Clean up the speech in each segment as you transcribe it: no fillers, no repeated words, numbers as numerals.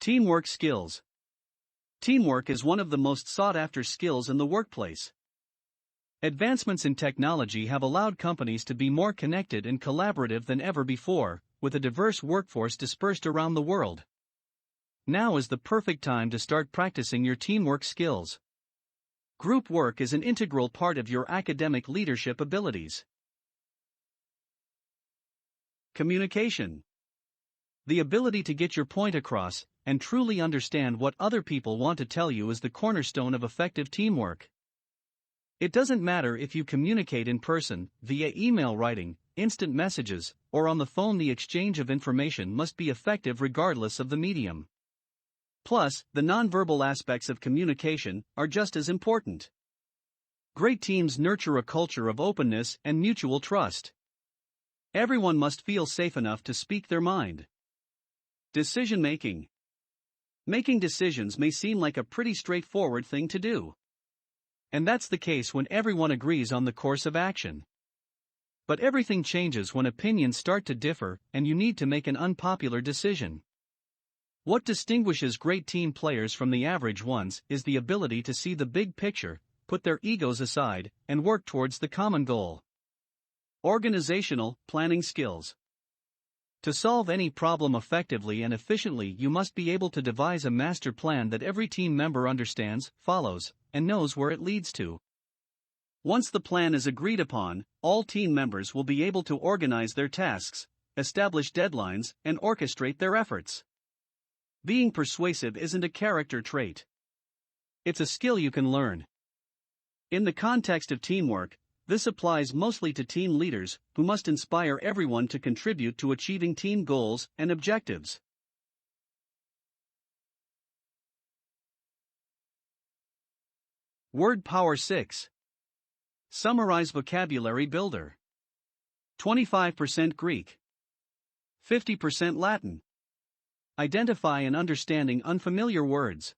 Teamwork skills. Teamwork is one of the most sought-after skills in the workplace. Advancements in technology have allowed companies to be more connected and collaborative than ever before, with a diverse workforce dispersed around the world. Now is the perfect time to start practicing your teamwork skills. Group work is an integral part of your academic leadership abilities. Communication. The ability to get your point across and truly understand what other people want to tell you is the cornerstone of effective teamwork. It doesn't matter if you communicate in person, via email writing, instant messages, or on the phone, the exchange of information must be effective regardless of the medium. Plus, the nonverbal aspects of communication are just as important. Great teams nurture a culture of openness and mutual trust. Everyone must feel safe enough to speak their mind. Decision making. Making decisions may seem like a pretty straightforward thing to do. And that's the case when everyone agrees on the course of action. But everything changes when opinions start to differ and you need to make an unpopular decision. What distinguishes great team players from the average ones is the ability to see the big picture, put their egos aside, and work towards the common goal. Organizational planning skills. To solve any problem effectively and efficiently, you must be able to devise a master plan that every team member understands, follows, and knows where it leads to. Once the plan is agreed upon, all team members will be able to organize their tasks, establish deadlines, and orchestrate their efforts. Being persuasive isn't a character trait. It's a skill you can learn. In the context of teamwork, this applies mostly to team leaders, who must inspire everyone to contribute to achieving team goals and objectives. Word Power 6. Summarize vocabulary builder. 25% Greek. 50% Latin. Identify and understanding unfamiliar words.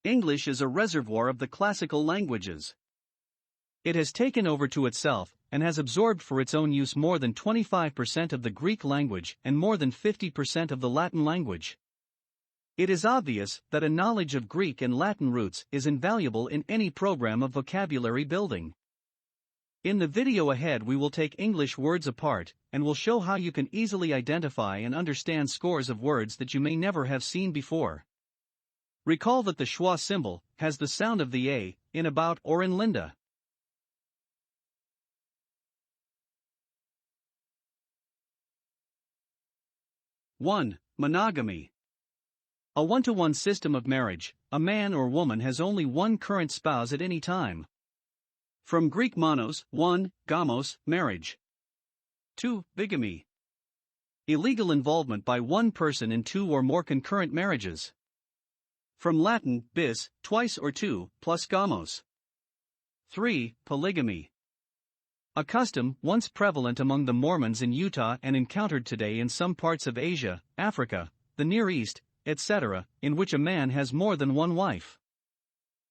English is a reservoir of the classical languages. It has taken over to itself and has absorbed for its own use more than 25% of the Greek language and more than 50% of the Latin language. It is obvious that a knowledge of Greek and Latin roots is invaluable in any program of vocabulary building. In the video ahead, we will take English words apart and will show how you can easily identify and understand scores of words that you may never have seen before. Recall that the schwa symbol has the sound of the A in about or in Linda. One. Monogamy. A one-to-one system of marriage. A man or woman has only one current spouse at any time. From Greek monos, one, gamos, marriage. 2. Bigamy. Illegal involvement by one person in two or more concurrent marriages. From Latin, bis, twice or two, plus gamos. 3. Polygamy. A custom once prevalent among the Mormons in Utah and encountered today in some parts of Asia, Africa, the Near East, etc., in which a man has more than one wife.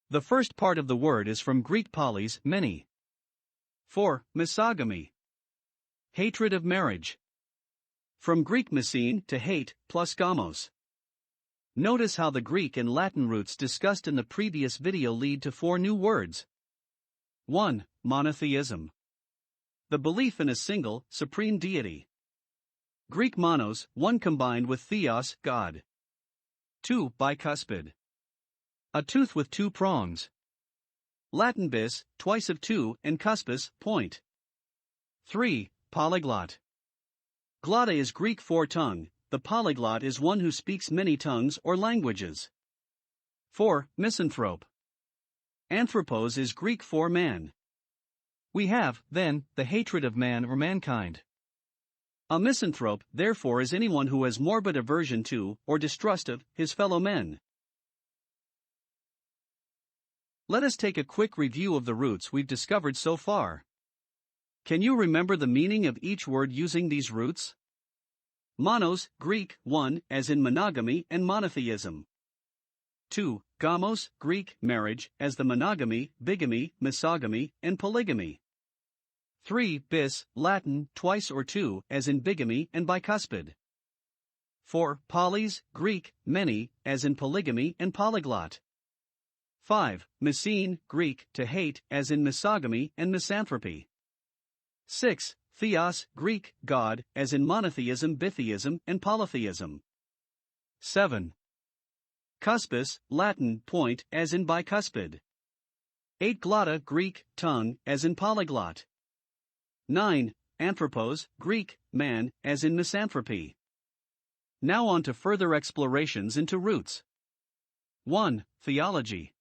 The first part of the word is from Greek polis, many. 4. Misogamy. Hatred of marriage. From Greek misine, to hate, plus gamos. Notice how the Greek and Latin roots discussed in the previous video lead to 4 new words. 1. Monotheism. The belief in a single, supreme deity. Greek monos, one combined with theos, God. 2. Bicuspid. A tooth with 2 prongs. Latin bis, twice of 2, and cuspis, point. 3. Polyglot. Glotta is Greek for tongue, the polyglot is one who speaks many tongues or languages. 4. Misanthrope. Anthropos is Greek for man. We have, then, the hatred of man or mankind. A misanthrope, therefore, is anyone who has morbid aversion to, or distrust of, his fellow men. Let us take a quick review of the roots we've discovered so far. Can you remember the meaning of each word using these roots? Monos, Greek, one, as in monogamy and monotheism. 2. Gamos, Greek, marriage, as the monogamy, bigamy, misogamy, and polygamy. 3. Bis, Latin, twice or two, as in bigamy and bicuspid. 4. Polys, Greek, many, as in polygamy and polyglot. 5. Misene, Greek, to hate, as in misogamy and misanthropy. 6. Theos, Greek, God, as in monotheism, bitheism, and polytheism. 7. Cuspis, Latin, point, as in bicuspid. 8. Glotta, Greek, tongue, as in polyglot. 9. Anthropos, Greek, man, as in misanthropy. Now on to further explorations into roots. 1. Theology.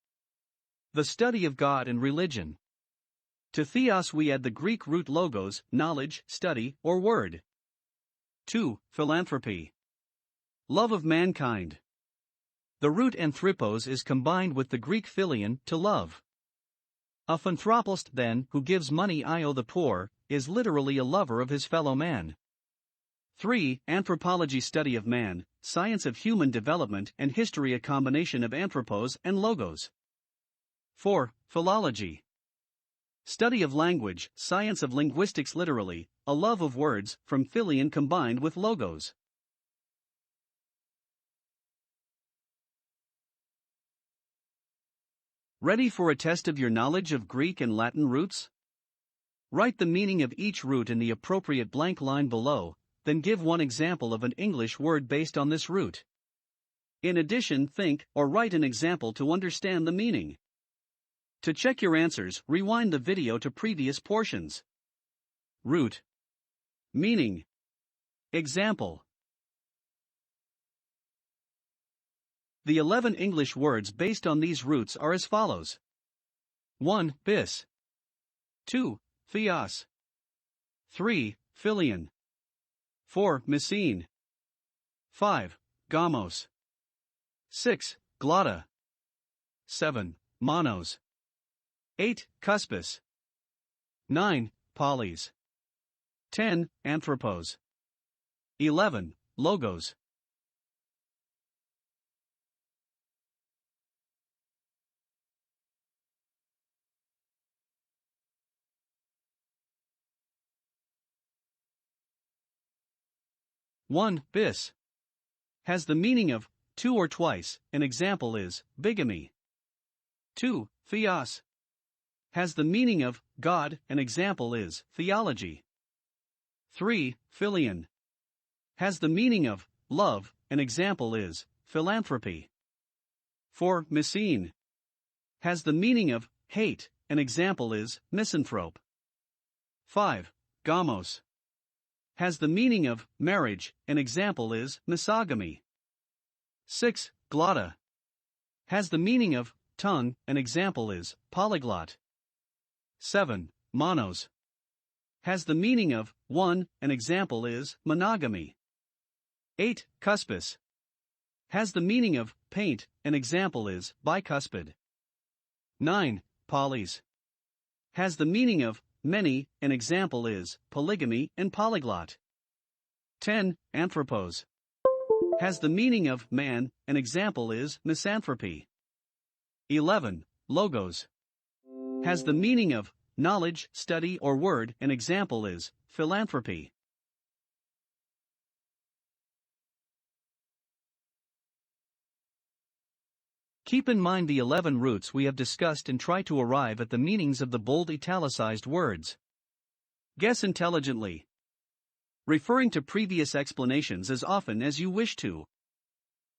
The study of God and religion. To theos we add the Greek root logos, knowledge, study, or word. 2. Philanthropy. Love of mankind. The root anthropos is combined with the Greek philion, to love. A philanthropist, then, who gives money to the poor, is literally a lover of his fellow man. 3. Anthropology, study of man, science of human development and history, a combination of anthropos and logos. 4. Philology. Study of language, science of linguistics, literally, a love of words, from philion combined with logos. Ready for a test of your knowledge of Greek and Latin roots? Write the meaning of each root in the appropriate blank line below, then give one example of an English word based on this root. In addition, think or write an example to understand the meaning. To check your answers, rewind the video to previous portions. Root. Meaning. Example. The 11 English words based on these roots are as follows. 1. Bis. 2. Theos. 3. Philion. 4. Misene. 5. Gamos. 6. Glotta. 7. Monos. 8. Cuspis. 9. Polys. 10. Anthropos. 11. Logos. One. Bis. Has the meaning of two or twice, an example is bigamy. 2. Theos. Has the meaning of God, an example is theology. 3. Philion. Has the meaning of love, an example is philanthropy. 4. Misene. Has the meaning of hate, an example is misanthrope. 5. Gamos. Has the meaning of marriage, an example is misogamy. 6. Glotta. Has the meaning of tongue, an example is polyglot. 7. Monos. Has the meaning of one, an example is monogamy. 8. Cuspis. Has the meaning of paint, an example is bicuspid. 9. Polys. Has the meaning of many, an example is polygamy and polyglot. 10. Anthropos. Has the meaning of man, an example is misanthropy. 11. Logos. Has the meaning of knowledge, study, or word, an example is philanthropy. Keep in mind the 11 roots we have discussed and try to arrive at the meanings of the bold italicized words. Guess intelligently, referring to previous explanations as often as you wish to.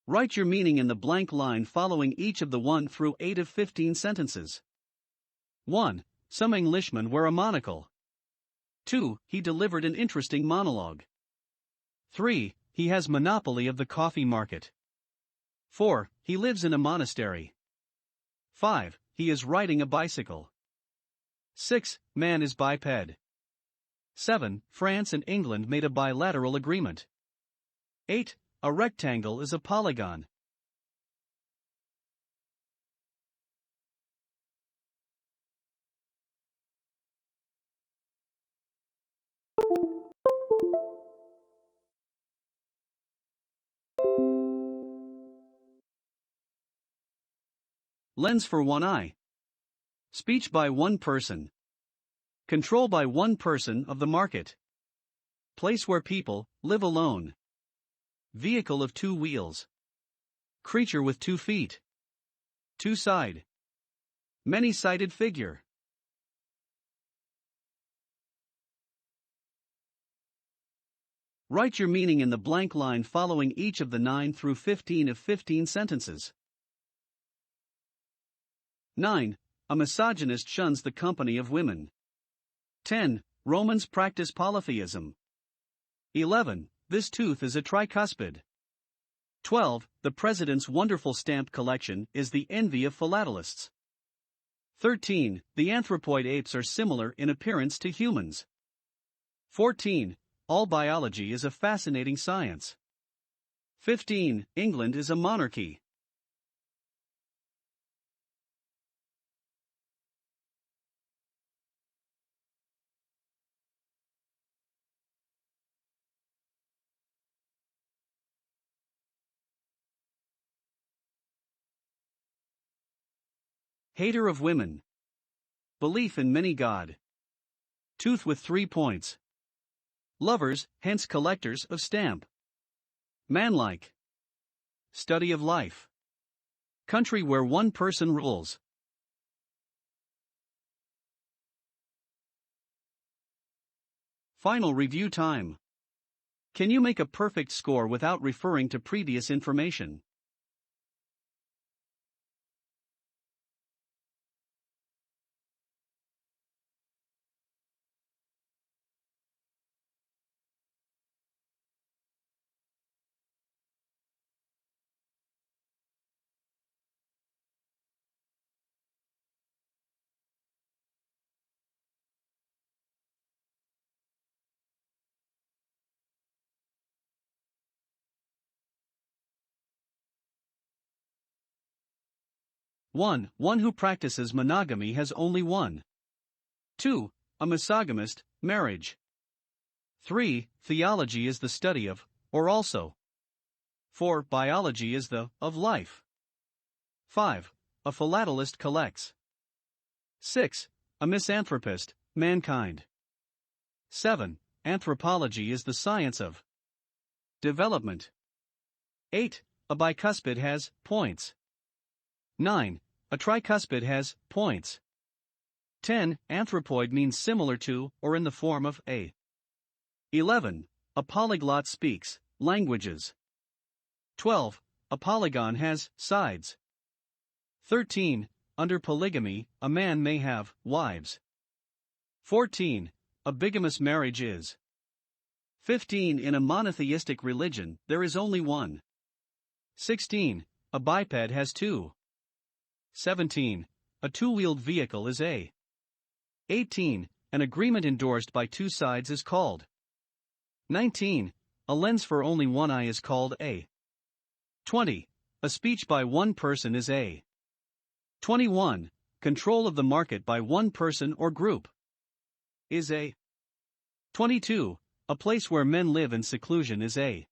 Write your meaning in the blank line following each of the 1 through 8 of 15 sentences. 1. Some Englishmen wear a monocle. 2. He delivered an interesting monologue. 3. He has monopoly of the coffee market. 4. He lives in a monastery. 5. He is riding a bicycle. 6. Man is biped. 7. France and England made a bilateral agreement. 8. A rectangle is a polygon. Lens for one eye. Speech by one person. Control by one person of the market. Place where people live alone. vehicle of two wheels. Creature with 2 feet. Two-side. Many-sided figure. Write your meaning in the blank line following each of the 9 through 15 of 15 sentences. 9. A misogynist shuns the company of women. 10. Romans practice polytheism. 11. This tooth is a tricuspid. 12. The president's wonderful stamp collection is the envy of philatelists. 13. The anthropoid apes are similar in appearance to humans. 14. All biology is a fascinating science. 15. England is a monarchy. Hater of women. Belief in many God. Tooth with 3 points. Lovers, hence collectors of stamp. Manlike. Study of life. Country where one person rules. Final review time. Can you make a perfect score without referring to previous information? One who practices monogamy has only one. 2. A misogamist, marriage. 3. Theology is the study of, or also. 4. Biology is the, of life. 5. A philatelist collects. 6. A misanthropist, mankind. 7. Anthropology is the science of development. 8. A bicuspid has points. 9. A tricuspid has points. 10. Anthropoid means similar to, or in the form of, a. 11. A polyglot speaks languages. 12. A polygon has sides. 13. Under polygamy, a man may have wives. 14. A bigamous marriage is. 15. In a monotheistic religion, there is only one. 16. A biped has 2. 17. A two-wheeled vehicle is a. 18. An agreement endorsed by 2 sides is called. 19. A lens for only one eye is called a. 20. A speech by one person is a. 21. Control of the market by one person or group is a. 22. A place where men live in seclusion is a.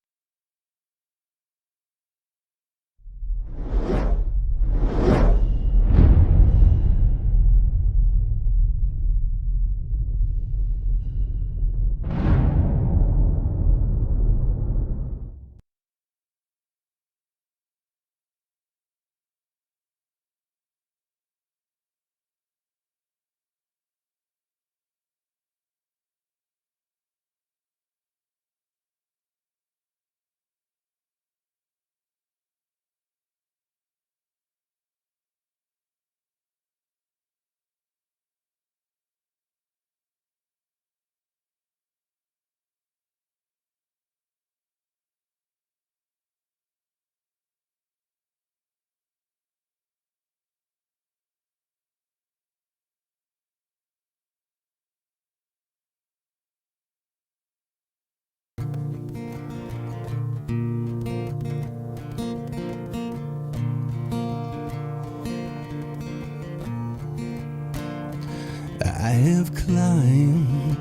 I have climbed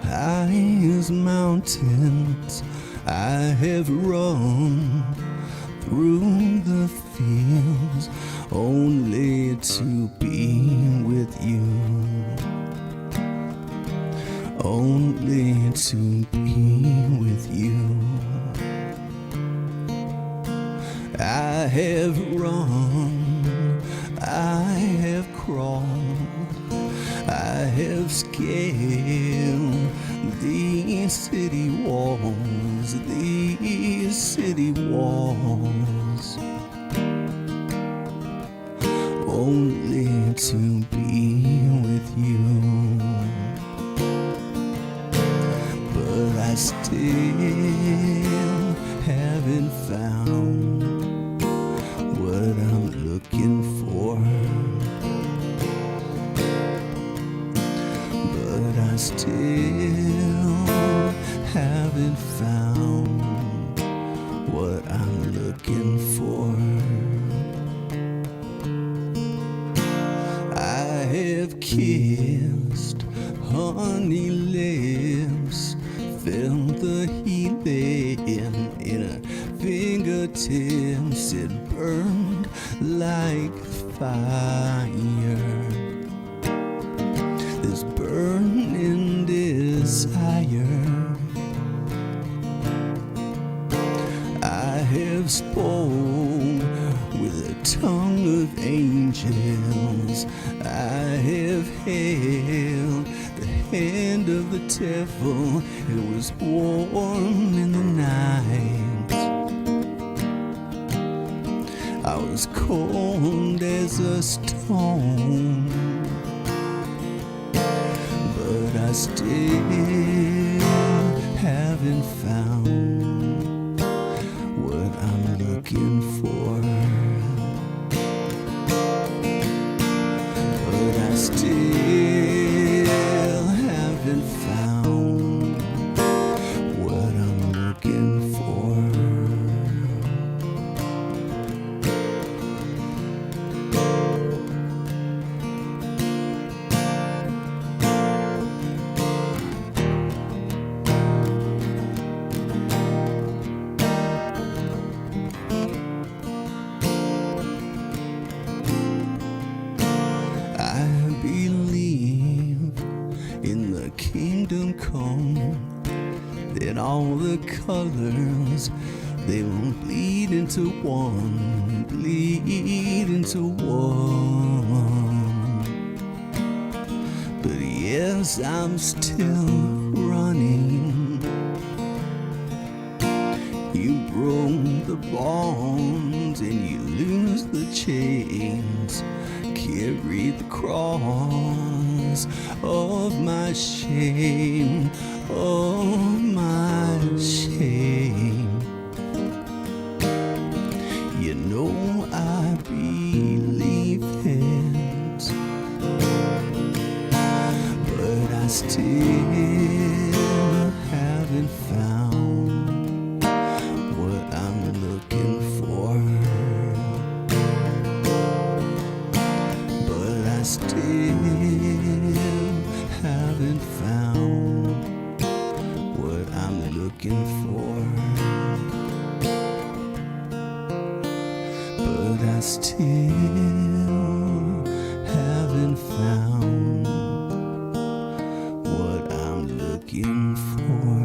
highest mountains, I have run through the fields only to be with you, only to be with you. I have run, I have crawled, I have scaled these city walls, these city walls, only to be with you. But I still haven't found what I'm looking for. But I still haven't found what I'm looking for. I have kissed honey lips, felt the healing in her fingertips. It burned like fire, this burning desire. I have spoken with the tongue of angels. I have held the hand of the devil. It was warm in the night. I was cold as a stone. But I still haven't found what I'm looking for. But I still haven't found what I'm looking for. I believe in the kingdom come, then all the colors, they will bleed into one, bleed into one. But yes, I'm still running. You broke the bonds and you lose the chains. Carry the cross of my shame, of my shame. You know I believe it, but I still haven't found what I'm looking for. I still haven't found what I'm looking for. But I still haven't found what I'm looking for.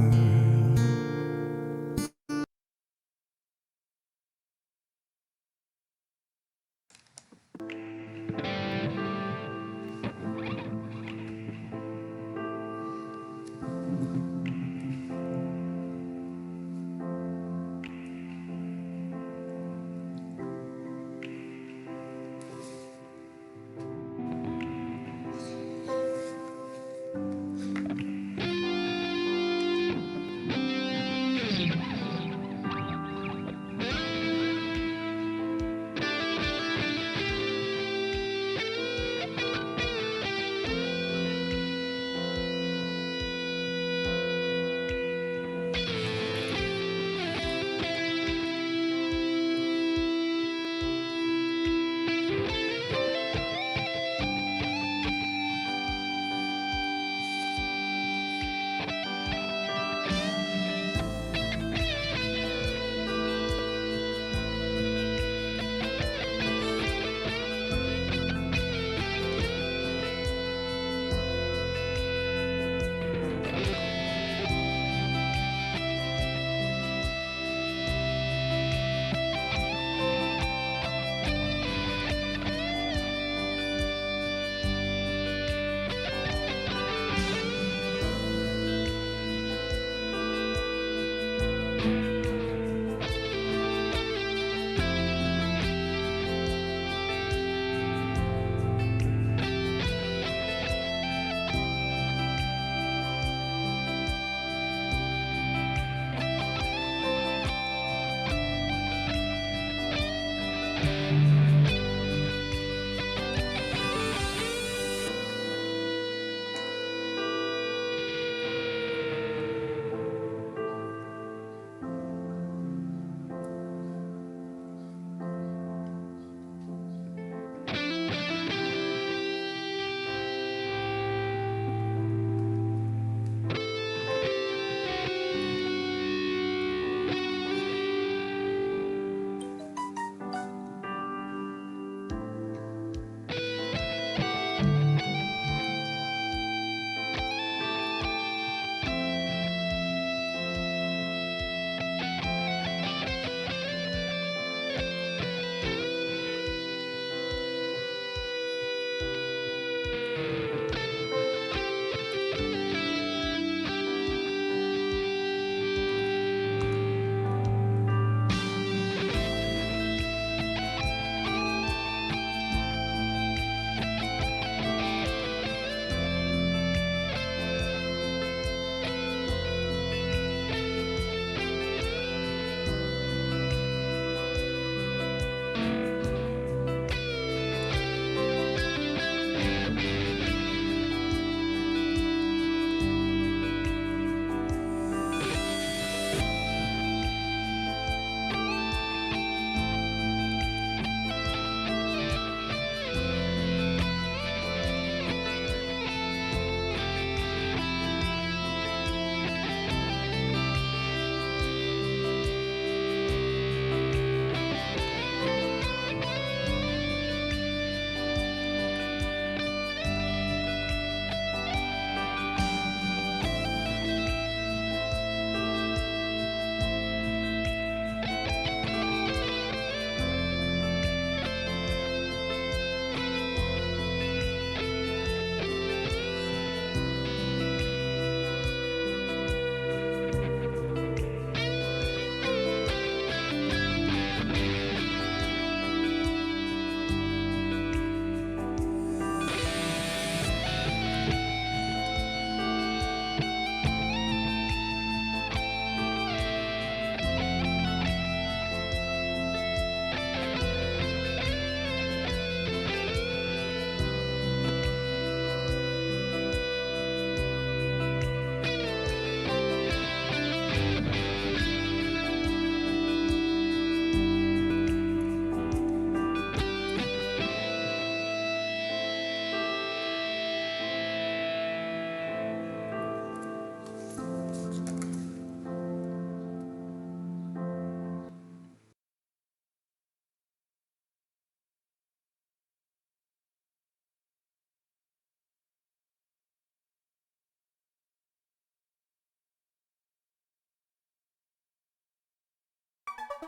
Are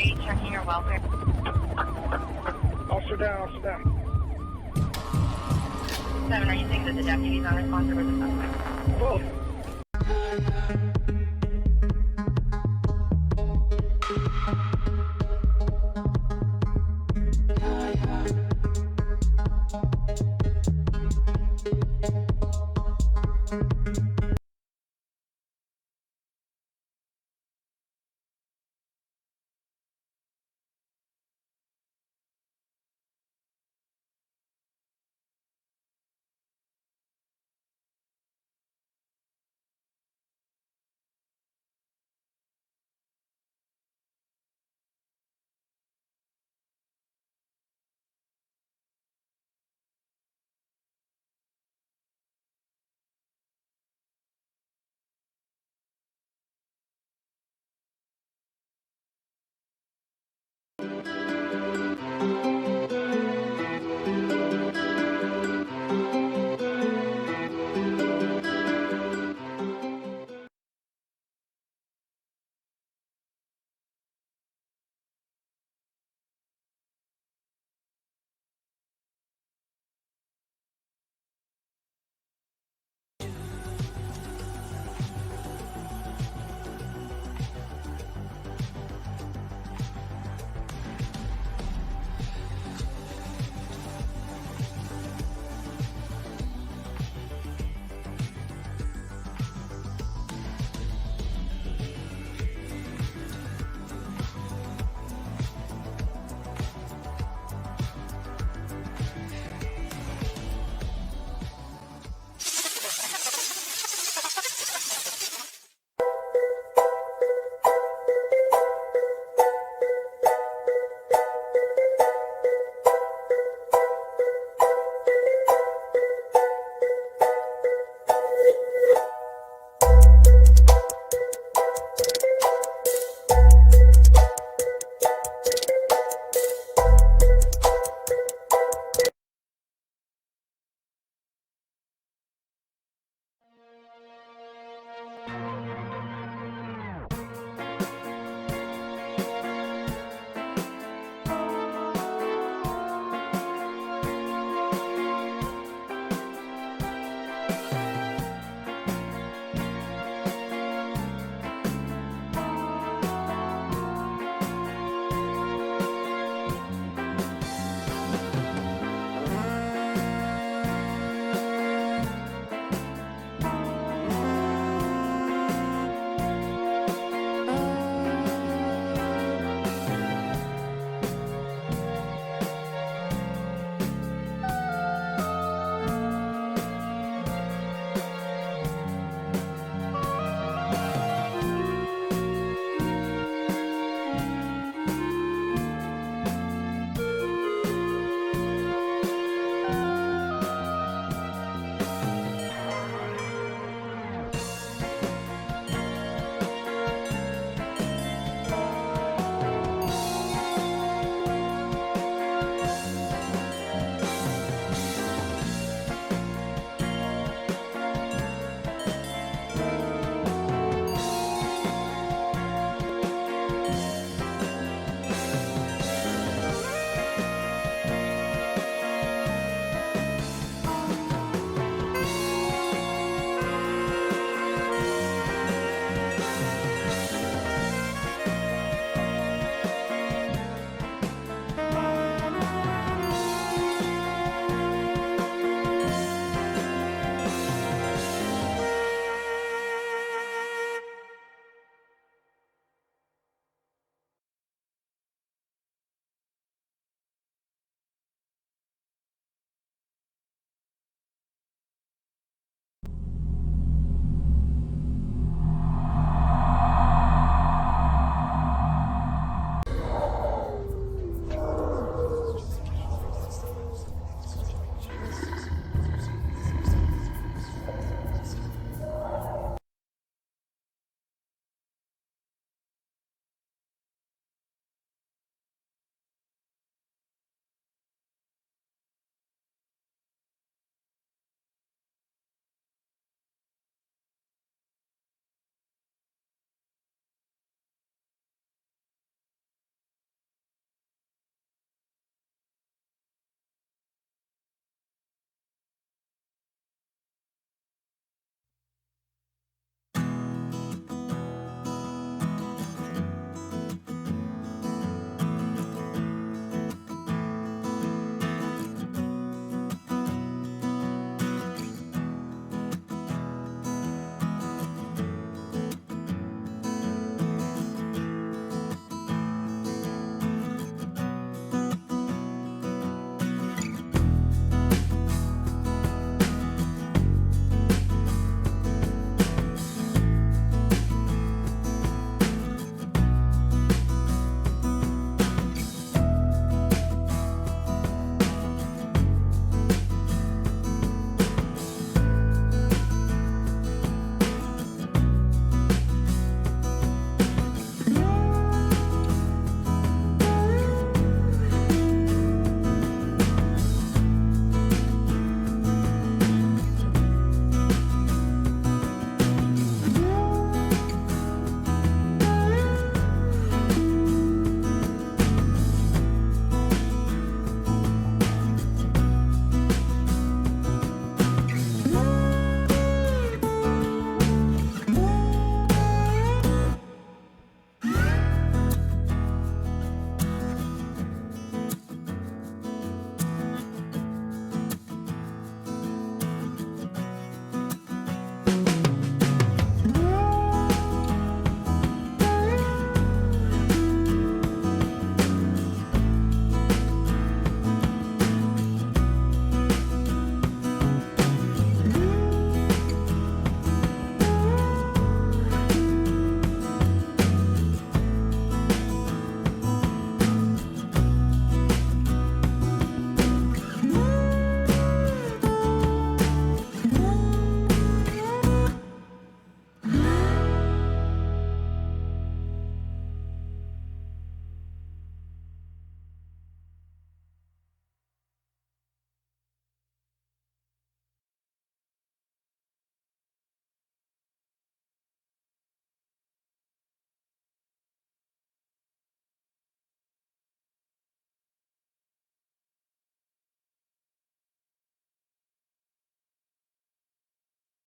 you checking your welfare? Officer down, officer down. 7, are you saying that the deputy's unresponsive or the suspect? Both.